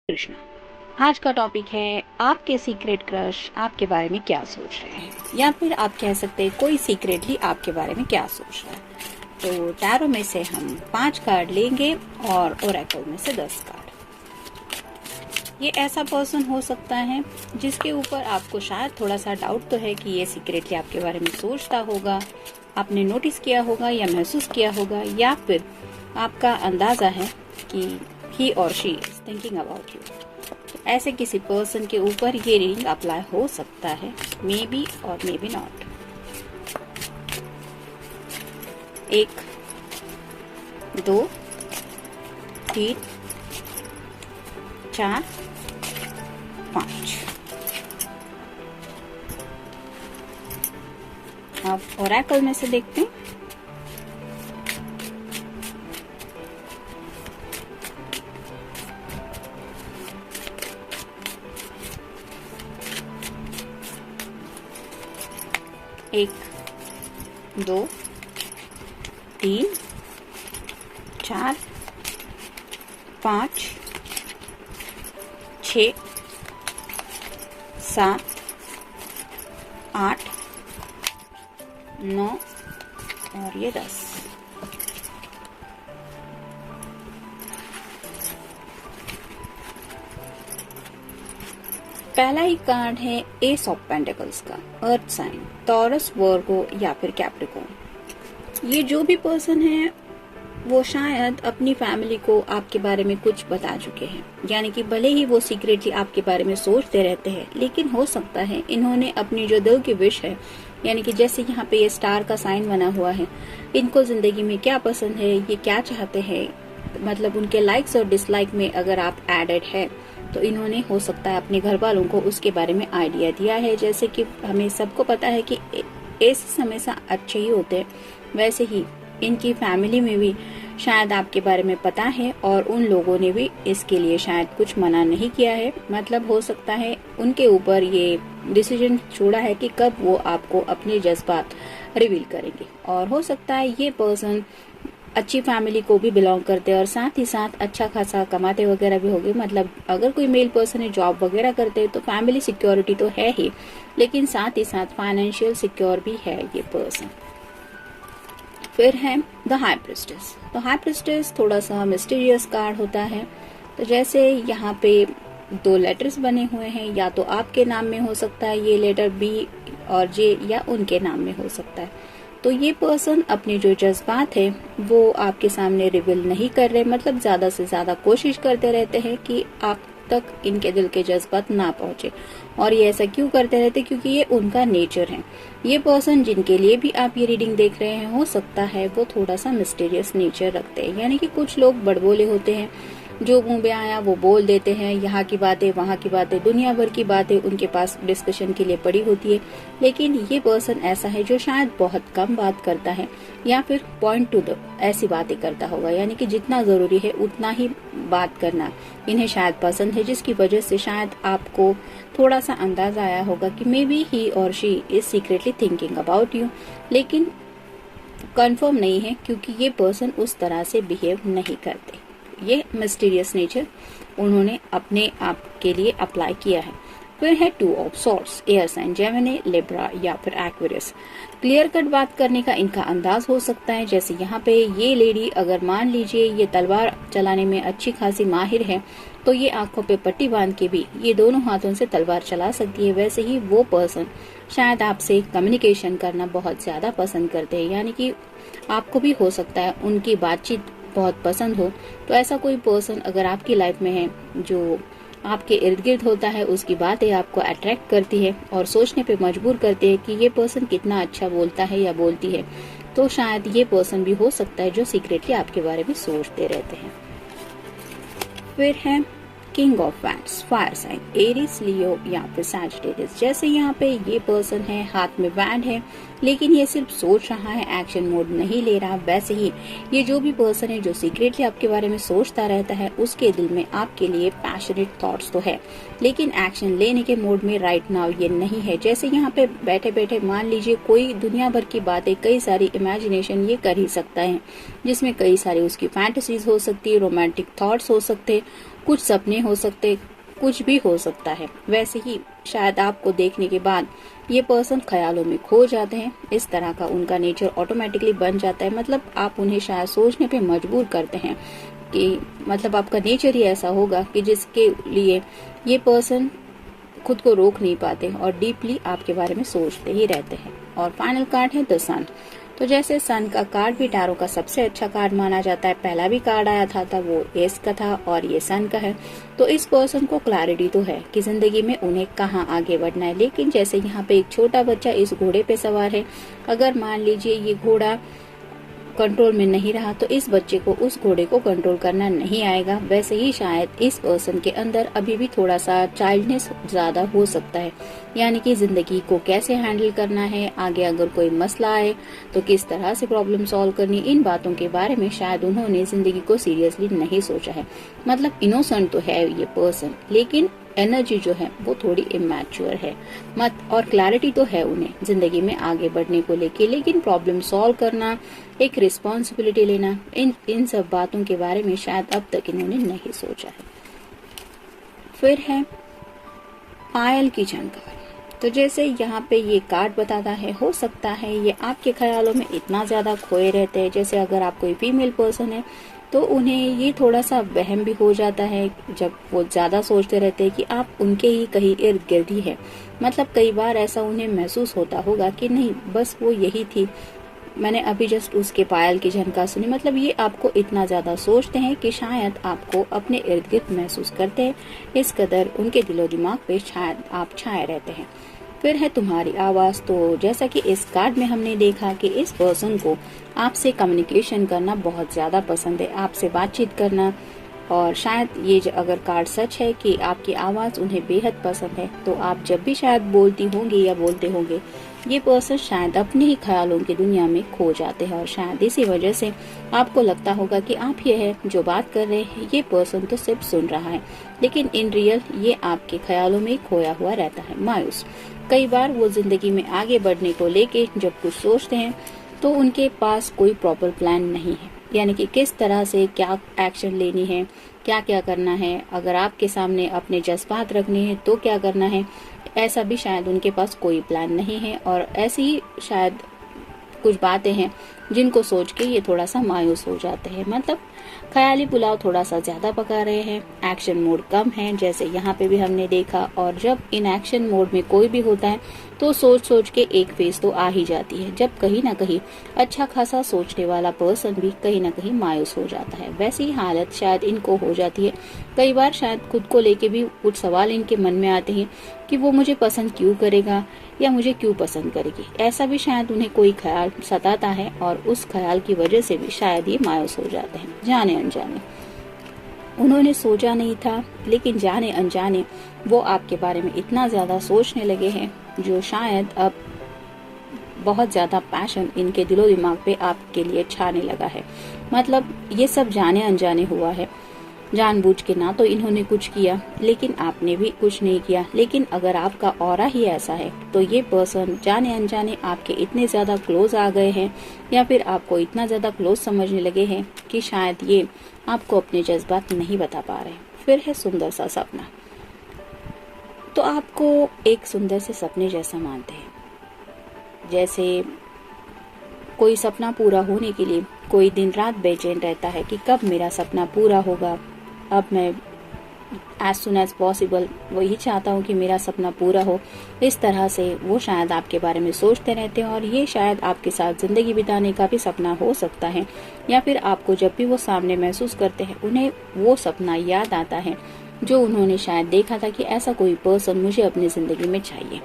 कृष्णा। आज का टॉपिक है आपके सीक्रेट क्रश आपके बारे में क्या सोच रहे हैं, या फिर आप कह सकते हैं कोई सीक्रेटली आपके बारे में क्या सोच रहा है। तो टैरो में से हम 5 कार्ड लेंगे और ओरेकल में से 10 कार्ड। ये ऐसा पर्सन हो सकता है जिसके ऊपर आपको शायद थोड़ा सा डाउट तो है कि ये सीक्रेटली आपके बारे में सोचता होगा, आपने नोटिस किया होगा या महसूस किया होगा, या फिर आपका अंदाजा है कि he or she is thinking about you। तो ऐसे किसी पर्सन के ऊपर ये रीडिंग अप्लाई हो सकता है, मे बी और मे बी नॉट। 1 2 3 4 5। अब ओरेकल में से देखते हैं। एक 2 3 4 5 6 7 8 9 और ये 10। पहला ही कार्ड है एस ऑफ पेंटिकल्स का, अर्थ साइन, टॉरस, वर्गो या फिर कैप्रिकॉर्न। ये जो भी पर्सन है वो शायद अपनी फैमिली को आपके बारे में कुछ बता चुके हैं, यानी कि भले ही वो सीक्रेटली आपके बारे में सोचते रहते हैं, लेकिन हो सकता है इन्होंने अपनी जो दिल की विश है, यानी कि जैसे यहाँ पे ये स्टार का साइन बना हुआ है, इनको जिंदगी में क्या पसंद है, ये क्या चाहते हैं, मतलब उनके लाइक्स और डिसलाइक में अगर आप एडेड है तो इन्होंने हो सकता है अपने घर वालों को उसके बारे में आइडिया दिया है। जैसे कि हमें सबको पता है कि ऐसे हमेशा अच्छे ही होते हैं, वैसे ही इनकी फैमिली में भी शायद आपके बारे में पता है और उन लोगों ने भी इसके लिए शायद कुछ मना नहीं किया है। मतलब हो सकता है उनके ऊपर ये डिसीजन छोड़ा है कि कब वो आपको अपने जज्बात रिवील करेंगे। और हो सकता है ये पर्सन अच्छी फैमिली को भी बिलोंग करते हैं और साथ ही साथ अच्छा खासा कमाते वगैरह भी होंगे। मतलब अगर कोई मेल पर्सन है जॉब वगैरह करते हैं तो फैमिली सिक्योरिटी तो है ही, लेकिन साथ ही साथ फाइनेंशियल सिक्योर भी है ये पर्सन। फिर है द हाई प्रिस्टेस। तो हाई प्रिस्टेस थोड़ा सा मिस्टीरियस कार्ड होता है। तो जैसे यहाँ पे 2 लेटर्स बने हुए हैं, या तो आपके नाम में हो सकता है ये लेटर बी और जे, या उनके नाम में हो सकता है। तो ये पर्सन अपने जो जज्बात है वो आपके सामने रिवील नहीं कर रहे, मतलब ज्यादा से ज्यादा कोशिश करते रहते हैं कि आप तक इनके दिल के जज्बात ना पहुंचे। और ये ऐसा क्यों करते रहते, क्योंकि ये उनका नेचर है। ये पर्सन जिनके लिए भी आप ये रीडिंग देख रहे हैं, हो सकता है वो थोड़ा सा मिस्टीरियस नेचर रखते हैं, यानी कि कुछ लोग बड़बोले होते हैं, जो मुंह में आया वो बोल देते हैं, यहाँ की बातें वहाँ की बातें, दुनिया भर की बातें उनके पास डिस्कशन के लिए पड़ी होती है। लेकिन ये पर्सन ऐसा है जो शायद बहुत कम बात करता है, या फिर पॉइंट टू द ऐसी बातें करता होगा, यानी कि जितना जरूरी है उतना ही बात करना इन्हें शायद पसंद है, जिसकी वजह से शायद आपको थोड़ा सा अंदाजा आया होगा कि मे बी ही और she is secretly thinking about you. लेकिन कंफर्म नहीं है, क्योंकि ये पर्सन उस तरह से बिहेव नहीं करते। ये मिस्टीरियस नेचर उन्होंने अपने आप के लिए अप्लाई किया है। फिर है 2 of swords, air sign, Gemini, Libra या फिर एक्वेरियस। क्लियर कट बात करने का इनका अंदाज हो सकता है। जैसे यहाँ पे ये लेडी अगर मान लीजिए ये तलवार चलाने में अच्छी खासी माहिर है, तो ये आंखों पे पट्टी बांध के भी ये दोनों हाथों से तलवार चला सकती है। वैसे ही वो पर्सन शायद आपसे कम्युनिकेशन करना बहुत ज्यादा पसंद करते हैं, यानी कि आपको भी हो सकता है उनकी बातचीत बहुत पसंद हो। तो ऐसा कोई पर्सन अगर आपकी लाइफ में है जो आपके इर्द गिर्द होता है उसकी बातें आपको अट्रैक्ट करती है और सोचने पे मजबूर करती है कि ये पर्सन कितना अच्छा बोलता है या बोलती है। तो शायद ये पर्सन भी हो सकता है जो सीक्रेटली आपके बारे में सोचते रहते हैं। फिर है king of wands, fire sign, Aries, Leo या फिर सैजिटेरियस। जैसे यहाँ पे ये पर्सन है, हाथ में वैंड है, लेकिन ये सिर्फ सोच रहा है, एक्शन मोड नहीं ले रहा। वैसे ही ये जो भी पर्सन है जो सीक्रेटली आपके बारे में सोचता रहता है, उसके दिल में आपके लिए पैशनेट थॉट्स तो है, लेकिन एक्शन लेने के मोड में राइट नाउ ये नहीं है। जैसे यहाँ पे बैठे बैठे मान लीजिए कोई दुनिया भर की बातें, कई सारी इमेजिनेशन ये कर ही सकता है, जिसमें कई सारी उसकी फैंटेसीज हो सकती है, रोमांटिक थॉट्स हो सकते, कुछ सपने हो सकते, कुछ भी हो सकता है। वैसे ही शायद आपको देखने के बाद ये पर्सन ख्यालों में खो जाते हैं। इस तरह का उनका नेचर ऑटोमेटिकली बन जाता है। मतलब आप उन्हें शायद सोचने पे मजबूर करते हैं कि मतलब आपका नेचर ही ऐसा होगा कि जिसके लिए ये पर्सन खुद को रोक नहीं पाते और डीपली आपके बारे में सोचते ही रहते हैं। और फाइनल कार्ड है द सन। तो जैसे सन का कार्ड भी टैरो का सबसे अच्छा कार्ड माना जाता है, पहला भी कार्ड आया था वो एस का था और ये सन का है। तो इस पर्सन को क्लैरिटी तो है कि जिंदगी में उन्हें कहाँ आगे बढ़ना है, लेकिन जैसे यहाँ पे एक छोटा बच्चा इस घोड़े पे सवार है, अगर मान लीजिए ये घोड़ा कंट्रोल में नहीं रहा तो इस बच्चे को उस घोड़े को कंट्रोल करना नहीं आएगा। वैसे ही शायद इस पर्सन के अंदर अभी भी थोड़ा सा चाइल्डनेस ज्यादा हो सकता है, यानी कि जिंदगी को कैसे हैंडल करना है, आगे अगर कोई मसला आए तो किस तरह से प्रॉब्लम सॉल्व करनी, इन बातों के बारे में शायद उन्होंने जिंदगी को सीरियसली नहीं सोचा है। मतलब इनोसेंट तो है ये पर्सन, लेकिन एनर्जी जो है वो थोड़ी इमैच्योर है मत, और क्लैरिटी तो है उन्हें जिंदगी में आगे बढ़ने को लेके, लेकिन प्रॉब्लम सॉल्व करना, एक रिस्पॉन्सिबिलिटी लेना, इन सब बातों के बारे में शायद अब तक इन्होंने नहीं सोचा है। फिर है पायल की जानकारी। तो जैसे यहाँ पे ये कार्ड बताता है, हो सकता है ये आपके ख्यालों में इतना ज्यादा खोए रहते हैं। जैसे अगर आप कोई फीमेल पर्सन है तो उन्हें ये थोड़ा सा वहम भी हो जाता है जब वो ज्यादा सोचते रहते हैं कि आप उनके ही कहीं इर्द गिर्द ही है। मतलब कई बार ऐसा उन्हें महसूस होता होगा कि नहीं बस वो यही थी, मैंने अभी जस्ट उसके पायल की झनकार सुनी। मतलब ये आपको इतना ज्यादा सोचते हैं कि शायद आपको अपने इर्द गिर्द महसूस करते हैं, इस कदर उनके दिलो दिमाग पे शायद आप छाए रहते हैं। फिर है तुम्हारी आवाज। तो जैसा कि इस कार्ड में हमने देखा कि इस पर्सन को आपसे कम्युनिकेशन करना बहुत ज्यादा पसंद है, आपसे बातचीत करना, और शायद ये अगर कार्ड सच है कि आपकी आवाज उन्हें बेहद पसंद है, तो आप जब भी शायद बोलती होंगी या बोलते होंगे, ये पर्सन शायद अपने ही ख्यालों की दुनिया में खो जाते हैं, और शायद इसी वजह से आपको लगता होगा कि आप ये है जो बात कर रहे हैं, ये पर्सन तो सिर्फ सुन रहा है, लेकिन इन रियल ये आपके ख्यालों में खोया हुआ रहता है। मायूस, कई बार वो जिंदगी में आगे बढ़ने को लेके जब कुछ सोचते हैं तो उनके पास कोई प्रॉपर प्लान नहीं है, यानी कि किस तरह से क्या एक्शन लेनी है, क्या क्या करना है, अगर आपके सामने अपने जज्बात रखने हैं तो क्या करना है, ऐसा भी शायद उनके पास कोई प्लान नहीं है। और ऐसी ही शायद कुछ बातें हैं जिनको सोच के ये थोड़ा सा मायूस हो जाते हैं। मतलब ख्याली पुलाव थोड़ा सा ज्यादा पका रहे हैं, एक्शन मोड कम है, जैसे यहाँ पे भी हमने देखा। और जब इन एक्शन मोड में कोई भी होता है तो सोच सोच के एक फेज तो आ ही जाती है, जब कहीं ना कहीं अच्छा खासा सोचने वाला पर्सन भी कहीं ना कहीं मायूस हो जाता है। वैसी ही हालत शायद इनको हो जाती है। कई बार शायद खुद को लेके भी कुछ सवाल इनके मन में आते हैं कि वो मुझे पसंद क्यों करेगा या मुझे क्यों पसंद करेगी, ऐसा भी शायद उन्हें कोई ख्याल सताता है, और उस ख्याल की वजह से भी शायद ये मायूस हो जाते हैं। जाने अनजाने उन्होंने सोचा नहीं था, लेकिन जाने अनजाने वो आपके बारे में इतना ज्यादा सोचने लगे हैं जो शायद अब बहुत ज्यादा पैशन इनके दिलो दिमाग पे आपके लिए छाने लगा है। मतलब ये सब जाने अनजाने हुआ है, जानबूझ के ना तो इन्होंने कुछ किया, लेकिन आपने भी कुछ नहीं किया। लेकिन अगर आपका ऑरा ही ऐसा है तो ये पर्सन जाने अनजाने आपके इतने ज्यादा क्लोज आ गए हैं, या फिर आपको इतना ज्यादा क्लोज समझने लगे हैं कि शायद ये आपको अपने जज्बात नहीं बता पा रहे। फिर है सुंदर सा सपना। तो आपको एक सुंदर से सपने जैसा मानते हैं, जैसे कोई सपना पूरा होने के लिए कोई दिन रात बेचैन रहता है कि कब मेरा सपना पूरा होगा। अब मैं एज सुन एज पॉसिबल वही चाहता हूँ कि मेरा सपना पूरा हो। इस तरह से वो शायद आपके बारे में सोचते रहते हैं, और ये शायद आपके साथ जिंदगी बिताने का भी सपना हो सकता है, या फिर आपको जब भी वो सामने महसूस करते हैं उन्हें वो सपना याद आता है जो उन्होंने शायद देखा था कि ऐसा कोई पर्सन मुझे अपनी जिंदगी में चाहिए।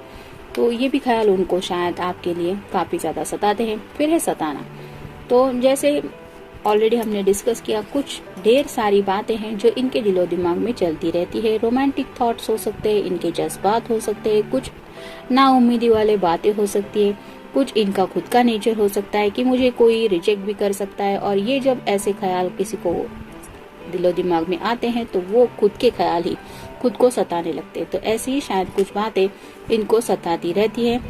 तो ये भी ख्याल उनको शायद आपके लिए काफी ज्यादा सताते हैं। फिर है सताना। तो जैसे ऑलरेडी हमने डिस्कस किया, कुछ ढेर सारी बातें हैं जो इनके दिलो दिमाग में चलती रहती है। रोमांटिक थॉट्स हो सकते हैं, इनके जज्बात हो सकते हैं, कुछ नाउम्मीदी वाले बातें हो सकती है, कुछ इनका खुद का नेचर हो सकता है कि मुझे कोई रिजेक्ट भी कर सकता है। और ये जब ऐसे ख्याल किसी को दिलो दिमाग में आते हैं तो वो खुद के ख्याल ही खुद को सताने लगते हैं। तो ऐसी ही शायद कुछ बातें इनको सताती रहती है।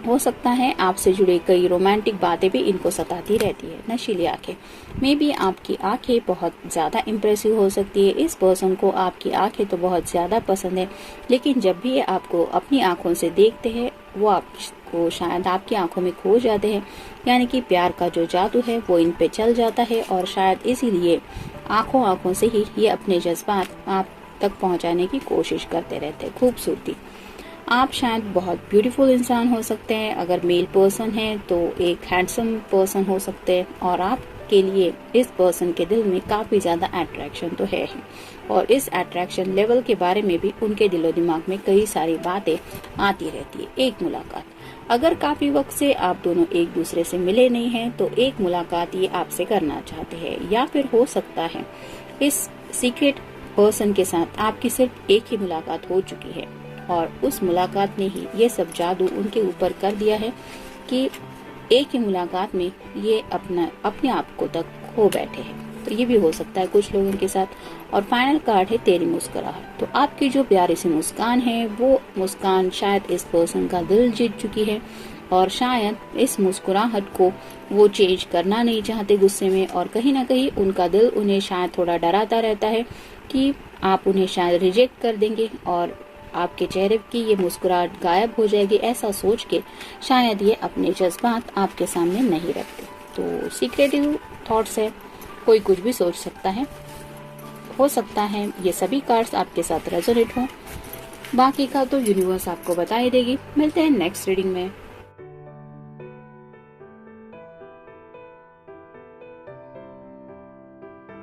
हो सकता है आपसे जुड़े कई रोमांटिक बातें भी इनको सताती रहती है। नशीली आंखें, मे बी आपकी आंखें बहुत ज्यादा इम्प्रेसिव हो सकती है। इस पर्सन को आपकी आंखें तो बहुत ज्यादा पसंद है, लेकिन जब भी ये आपको अपनी आंखों से देखते हैं वो आपको शायद आपकी आंखों में खो जाते हैं। यानी कि प्यार का जो जादू है वो इन पे चल जाता है और शायद इसीलिए आंखों से ही ये अपने जज्बात आप तक पहुंचाने की कोशिश करते रहते हैं। खूबसूरती, आप शायद बहुत ब्यूटीफुल इंसान हो सकते हैं। अगर मेल पर्सन है तो एक हैंडसम पर्सन हो सकते हैं और आपके लिए इस पर्सन के दिल में काफी ज्यादा अट्रैक्शन तो है ही। और इस अट्रैक्शन लेवल के बारे में भी उनके दिलो दिमाग में कई सारी बातें आती रहती है। एक मुलाकात, अगर काफी वक्त से आप दोनों एक दूसरे से मिले नहीं हैं तो एक मुलाकात ये आपसे करना चाहते हैं। या फिर हो सकता है इस सीक्रेट पर्सन के साथ आपकी सिर्फ एक ही मुलाकात हो चुकी है और उस मुलाकात ने ही ये सब जादू उनके ऊपर कर दिया है कि एक ही मुलाकात में ये अपने आप को तक खो बैठे हैं। तो ये भी हो सकता है कुछ लोगों के साथ। और फाइनल कार्ड है तेरी मुस्कुराहट। तो आपकी जो प्यारी सी मुस्कान है वो मुस्कान शायद इस पर्सन का दिल जीत चुकी है और शायद इस मुस्कुराहट को वो चेंज करना नहीं चाहते गुस्से में। और कहीं ना कहीं उनका दिल उन्हें शायद थोड़ा डराता रहता है कि आप उन्हें शायद रिजेक्ट कर देंगे और आपके चेहरे की ये मुस्कुराहट गायब हो जाएगी। ऐसा सोच के शायद ये अपने जज्बात आपके सामने नहीं रखते। तो सीक्रेटिव थॉट्स है, कोई कुछ भी सोच सकता है। हो सकता है ये सभी कार्ड्स आपके साथ रेजोनेट हो, बाकी का तो यूनिवर्स आपको बता ही देगी। मिलते हैं नेक्स्ट रीडिंग में।